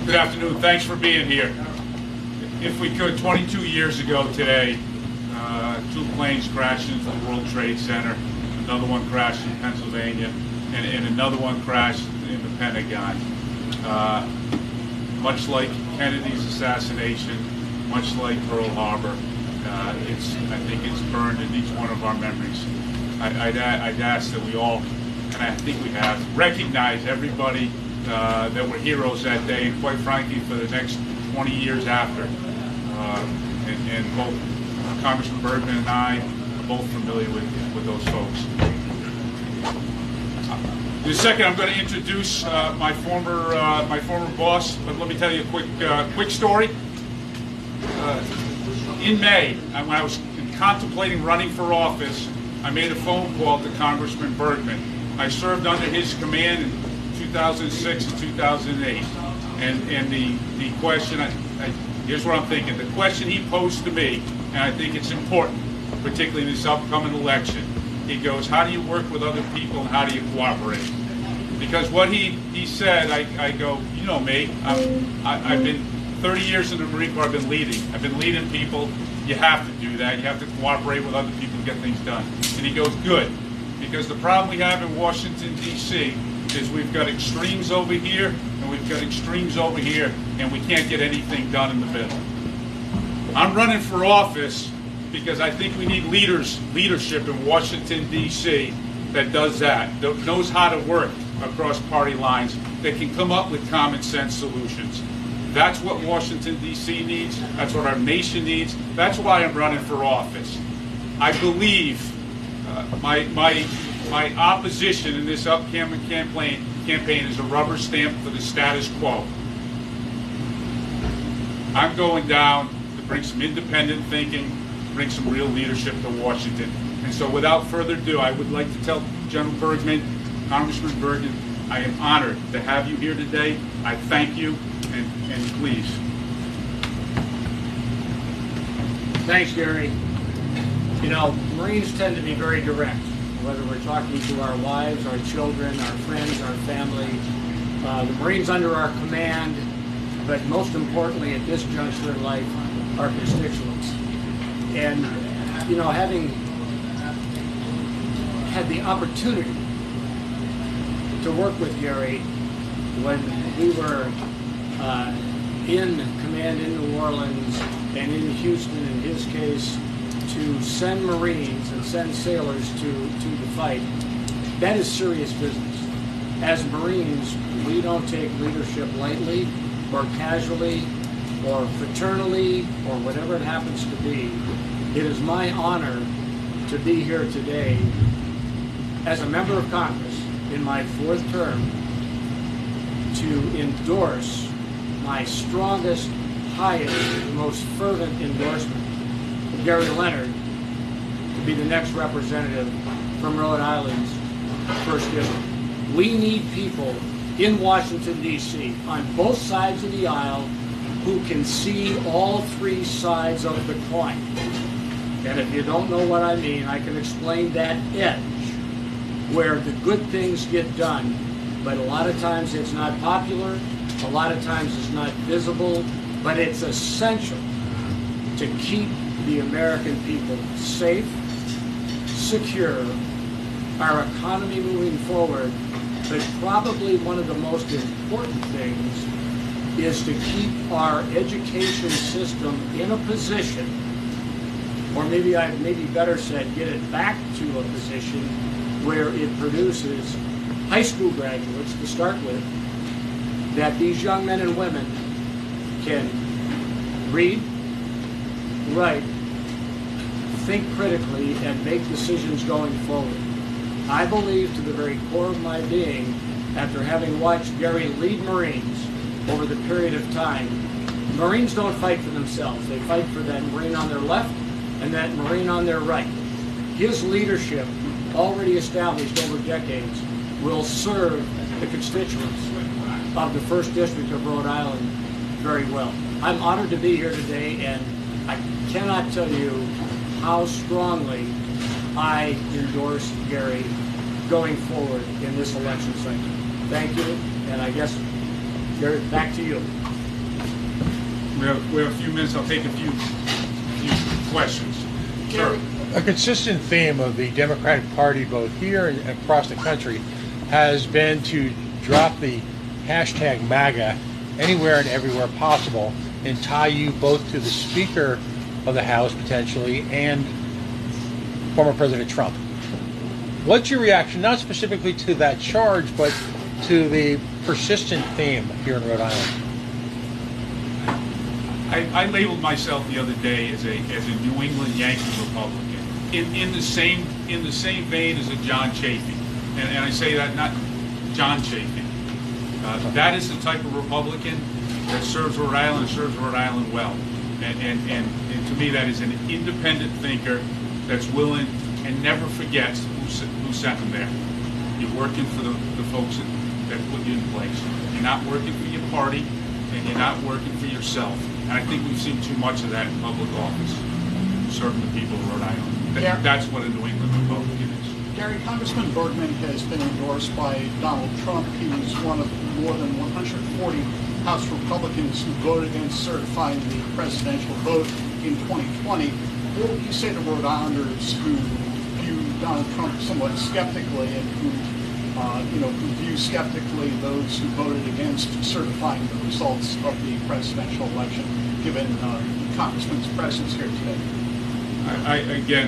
Good afternoon. Thanks for being here. If we could, 22 years ago today, two planes crashed into the World Trade Center. Another one crashed in Pennsylvania, and another one crashed in the Pentagon. Much like Kennedy's assassination, much like Pearl Harbor, I think it's burned in each one of our memories. I'd ask that we all, and I think we have, recognize everybody that were heroes that day, and quite frankly, for the next 20 years after. And both Congressman Bergman and I are both familiar with those folks. In a second, I'm going to introduce my former boss, but let me tell you a quick story. In May, when I was contemplating running for office, I made a phone call to Congressman Bergman. I served under his command in 2006 and 2008, and the question, here's what I'm thinking. The question he posed to me, and I think it's important, particularly in this upcoming election. He goes, how do you work with other people and how do you cooperate? Because what he said, I go, you know me, I've been 30 years in the Marine Corps, I've been leading people. You have to do that. You have to cooperate with other people to get things done. And he goes, good. Because the problem we have in Washington, D.C. is we've got extremes over here and we've got extremes over here, and we can't get anything done in the middle. I'm running for office because I think we need leadership in Washington, D.C. that does that, that knows how to work across party lines, that can come up with common sense solutions. That's what Washington, D.C. needs. That's what our nation needs. That's why I'm running for office. I believe my opposition in this upcoming campaign is a rubber stamp for the status quo. I'm going down to bring some independent thinking, bring some real leadership to Washington. And so without further ado, I would like to tell General Bergman, Congressman Bergman, I am honored to have you here today. I thank you, and please. Thanks, Gerry. You know, Marines tend to be very direct, whether we're talking to our wives, our children, our friends, our family, the Marines under our command, but most importantly at this juncture in life, our constituents. And, you know, having had the opportunity to work with Gerry when we were in command in New Orleans and in Houston, in his case, to send Marines and send sailors to the fight, that is serious business. As Marines, we don't take leadership lightly or casually or fraternally or whatever it happens to be. It is my honor to be here today as a member of Congress in my fourth term to endorse my strongest, highest, most fervent endorsement of Gerry Leonard to be the next representative from Rhode Island's 1st District. We need people in Washington, D.C. on both sides of the aisle who can see all three sides of the coin. And if you don't know what I mean, I can explain that edge where the good things get done, but a lot of times it's not popular, a lot of times it's not visible, but it's essential to keep the American people safe, secure, our economy moving forward, but probably one of the most important things is to keep our education system in a position, or maybe better said, get it back to a position where it produces high school graduates to start with, that these young men and women can read, write, think critically, and make decisions going forward. I believe to the very core of my being, after having watched Gerry lead Marines over the period of time, Marines don't fight for themselves. They fight for that Marine on their left and that Marine on their right. His leadership, already established over decades, will serve the constituents of the 1st District of Rhode Island very well. I'm honored to be here today, and I cannot tell you how strongly I endorse Gerry going forward in this election cycle. Thank you, and I guess, Gerry, back to you. we have a few minutes. I'll take a few questions. Sure. A consistent theme of the Democratic Party, both here and across the country, has been to drop the hashtag MAGA anywhere and everywhere possible and tie you both to the Speaker of the House, potentially, and former President Trump. What's your reaction, not specifically to that charge, but to the persistent theme here in Rhode Island? I labeled myself the other day as a New England Yankee Republican, in the same vein as a John Chafee, and I say that not John Chafee. That is the type of Republican that serves Rhode Island and serves Rhode Island well, and to me that is an independent thinker that's willing and never forgets who sent them there. You're working for the folks that put you in place. You're not working for your party, and you're not working for yourself. And I think we've seen too much of that in public office, serving the people of Rhode Island. That's what a New England Republican is. Gerry, Congressman Bergman has been endorsed by Donald Trump. He was one of more than 140 House Republicans who voted against certifying the presidential vote in 2020. What would you say to Rhode Islanders who view Donald Trump somewhat skeptically and who view skeptically those who voted against certifying the results of the presidential election, given the Congressman's presence here today?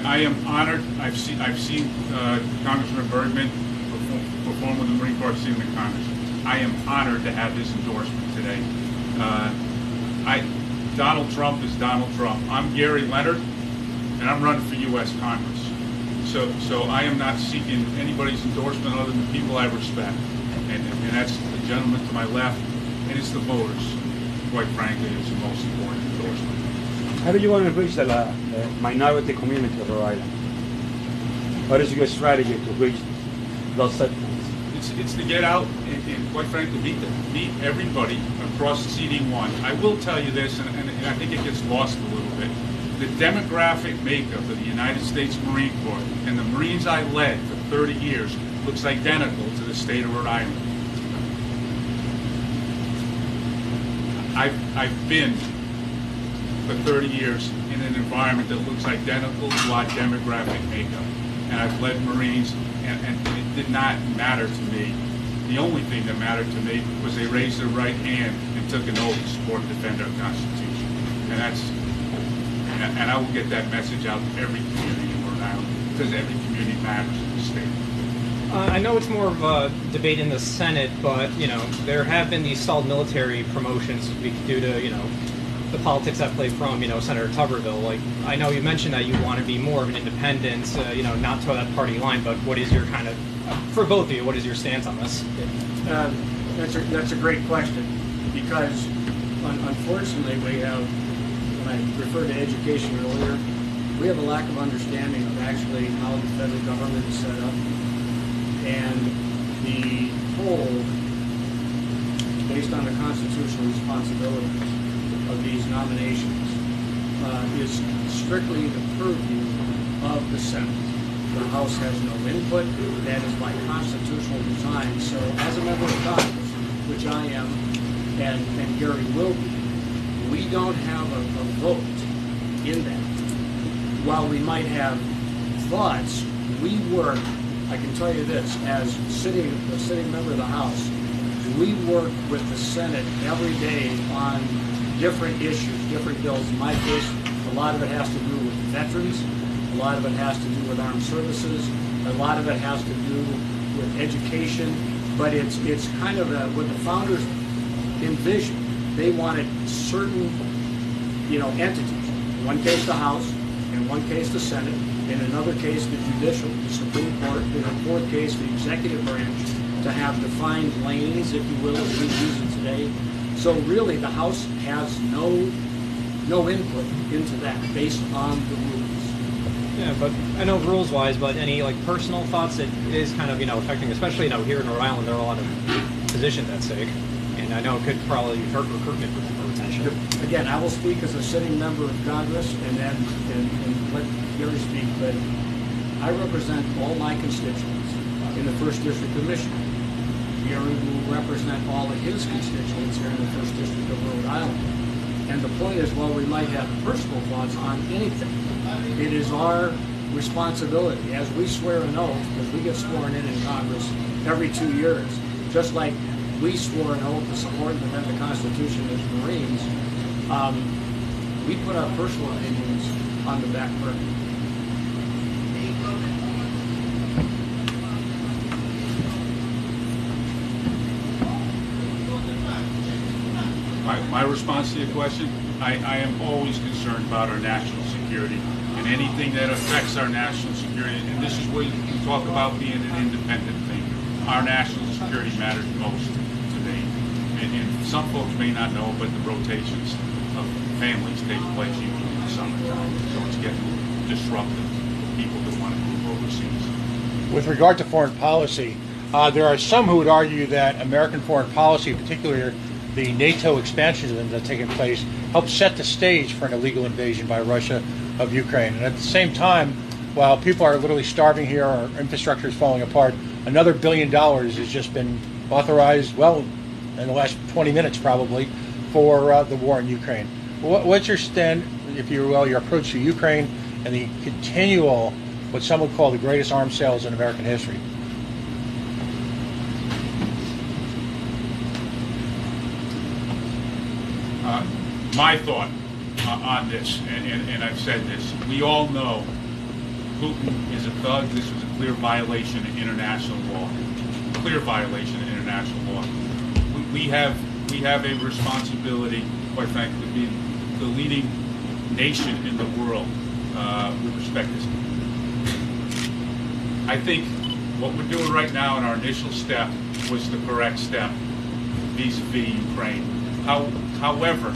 I am honored. I've seen Congressman Bergman perform with the Marine Corps. I've seen him in Congress. I am honored to have his endorsement today. Donald Trump is Donald Trump. I'm Gary Leonard, and I'm running for U.S. Congress. So I am not seeking anybody's endorsement other than the people I respect, and that's the gentleman to my left, and it's the voters. Quite frankly, it's the most important endorsement. How do you want to reach the minority community of Rhode Island? What is your strategy to reach those segments? It's to get out and quite frankly, meet everybody across CD1. I will tell you this, and I think it gets lost a little bit. The demographic makeup of the United States Marine Corps and the Marines I led for 30 years looks identical to the state of Rhode Island. I've been for 30 years in an environment that looks identical to our demographic makeup. And I've led Marines, and it did not matter to me. The only thing that mattered to me was they raised their right hand and took an oath to support and defend our Constitution. And I will get that message out to every community in Rhode Island, because every community matters in the state. I know it's more of a debate in the Senate, but there have been these stalled military promotions due to the politics that play from Senator Tuberville. Like, I know you mentioned that you want to be more of an independent, not toe that party line. But what is your for both of you? What is your stance on this? That's a great question, because unfortunately we have, when I referred to education earlier, we have a lack of understanding of actually how the federal government is set up. And the whole, based on the constitutional responsibilities of these nominations, is strictly the purview of the Senate. The House has no input. That is by constitutional design. So as a member of Congress, which I am, and Gerry will be, we don't have a vote in that. While we might have thoughts, we work, I can tell you this, as a sitting member of the House, we work with the Senate every day on different issues, different bills. In my case, a lot of it has to do with veterans, a lot of it has to do with armed services, a lot of it has to do with education, but it's kind of what the founders envisioned. They wanted certain, entities. In one case, the House, in one case, the Senate, in another case, the judicial, the Supreme Court, in a fourth case, the executive branch, to have defined lanes, if you will, as we use it today. So really, the House has no input into that based on the rules. Yeah, but I know rules-wise, but any personal thoughts? It is kind of affecting, especially here in Rhode Island, there are a lot of positions at stake, and I know it could probably hurt recruitment for retention. Again, I will speak as a sitting member of Congress, and then let Gerry speak. But I represent all my constituents in the 1st District of Michigan. Gerry will represent all of his constituents here in the 1st District of Rhode Island. And the point is, while we might have personal thoughts on anything, it is our responsibility as we swear an oath, because we get sworn in Congress every 2 years, just like we swore an oath to support and defend the Constitution as Marines. We put our personal opinions on the back burner. My response to your question, I am always concerned about our national security and anything that affects our national security. And this is where you talk about being an independent thing. Our national security matters most to me. And some folks may not know, but the rotations of families take place usually in the summertime. So it's getting disruptive. People that want to move overseas. With regard to foreign policy, there are some who would argue that American foreign policy, particularly the NATO expansions that have taken place, helped set the stage for an illegal invasion by Russia of Ukraine. And at the same time, while people are literally starving here, our infrastructure is falling apart, another $1 billion has just been authorized, well, in the last 20 minutes probably, for the war in Ukraine. What's your stand, if you will, your approach to Ukraine and the continual, what some would call the greatest arms sales in American history? My thought on this, and I've said this, we all know Putin is a thug. This was a clear violation of international law. Clear violation of international law. We have a responsibility, quite frankly, to be the leading nation in the world with respect to this. I think what we're doing right now in our initial step was the correct step vis-a-vis Ukraine. However,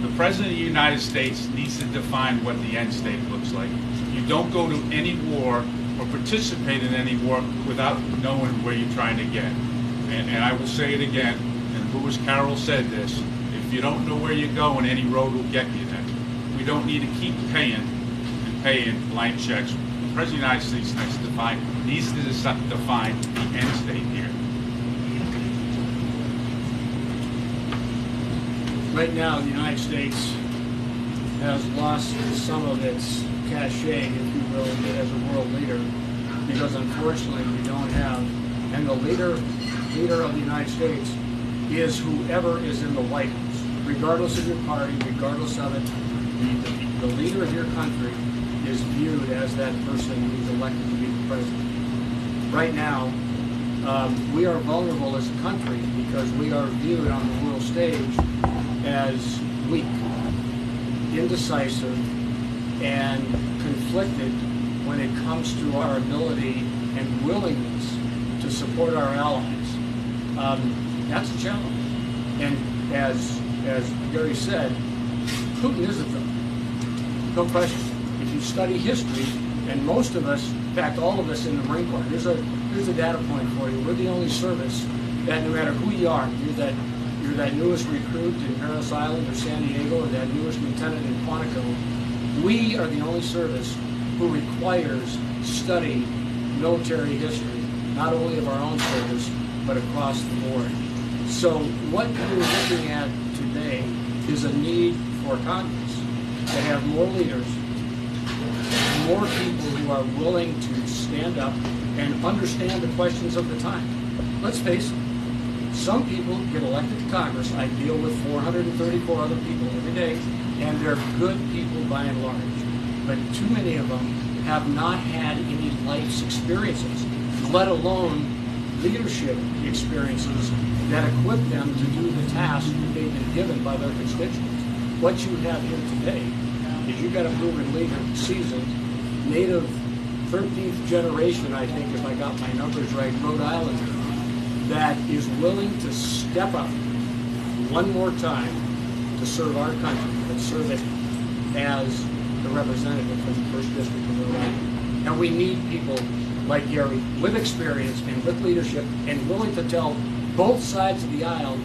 the President of the United States needs to define what the end state looks like. You don't go to any war or participate in any war without knowing where you're trying to get. And I will say it again, and Lewis Carroll said this, if you don't know where you're going, any road will get you there. We don't need to keep paying blank checks. The President of the United States needs to define the end state here. Right now, the United States has lost some of its cachet, if you will, as a world leader, because unfortunately we don't have, and the leader of the United States is whoever is in the White House, regardless of your party, regardless of it. The leader of your country is viewed as that person who's elected to be the president. Right now, we are vulnerable as a country because we are viewed on the world stage as weak, indecisive, and conflicted when it comes to our ability and willingness to support our allies. That's a challenge. And as Gerry said, Putin is a thug. No question. If you study history, and most of us, in fact all of us in the Marine Corps, here's a data point for you. We're the only service that no matter who you are, you're that newest recruit in Paris Island or San Diego or that newest lieutenant in Quantico, we are the only service who requires study military history, not only of our own service, but across the board. So what we're looking at today is a need for Congress to have more leaders, more people who are willing to stand up and understand the questions of the time. Let's face it, some people get elected to Congress. I deal with 434 other people every day, and they're good people by and large. But too many of them have not had any life's experiences, let alone leadership experiences that equip them to do the task that they've been given by their constituents. What you have here today is you've got a proven leader, seasoned, native 13th generation, I think, if I got my numbers right, Rhode Islander, that is willing to step up one more time to serve our country, but serve it as the representative from the 1st District of Rhode Island. And we need people like Gerry with experience and with leadership and willing to tell both sides of the aisle,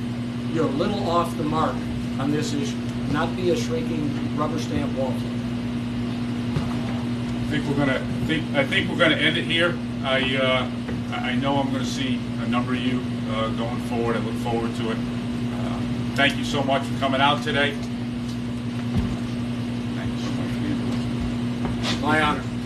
you're a little off the mark on this issue, not be a shrinking rubber stamp wallflower. I think we're gonna end it here. I know I'm going to see a number of you going forward. I look forward to it. thank you so much for coming out today. Thank you so much for the endorsement. My honor.